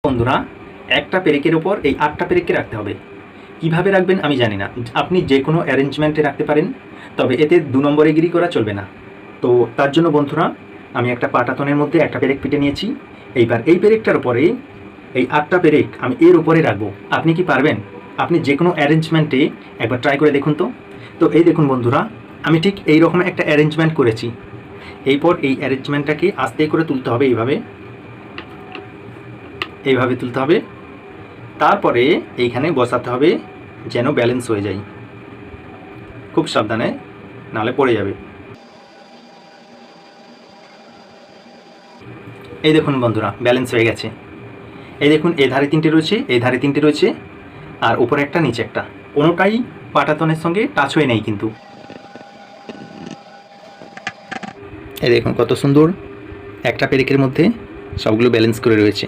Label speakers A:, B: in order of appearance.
A: বন্ধুরা, একটা পেরেকের ওপর এই 8টা পেরেককে রাখতে হবে। কিভাবে রাখবেন আমি জানি না। আপনি যে কোনো অ্যারেঞ্জমেন্টে রাখতে পারেন, তবে এতে 2 নম্বরে গিরি করা চলবে না। তো তার জন্য বন্ধুরা, আমি একটা পাটাতনের মধ্যে একটা পেরেক পিটে নিয়েছি। এইবার এই পেরেকটার উপরে এই 8টা পেরেক আমি এর উপরে রাখবো। আপনি কি পারবেন? আপনি যে কোনো অ্যারেঞ্জমেন্টে একবার ট্রাই করে দেখুন তো। তো এই দেখুন বন্ধুরা, আমি ঠিক এই রকম একটা অ্যারেঞ্জমেন্ট করেছি। এরপর এই অ্যারেঞ্জমেন্টটাকে আস্তে করে তুলতে হবে, এইভাবে তুলতে হবে। তারপরে এইখানে বসাতে হবে যেন ব্যালেন্স হয়ে যায়। খুব সাবধানে, নাহলে পড়ে যাবে। এই দেখুন বন্ধুরা, ব্যালেন্স হয়ে গেছে। এই দেখুন, এই ধারে 3টে রয়েছে, এই ধারে 3টে রয়েছে, আর উপরে একটা, নিচে একটা। কোনোটাই পাটাতনের সঙ্গে টাচ হয়ে নেই কিন্তু। এই দেখুন কত সুন্দর একটা পেরেকের মধ্যে সবগুলো ব্যালেন্স করে রয়েছে।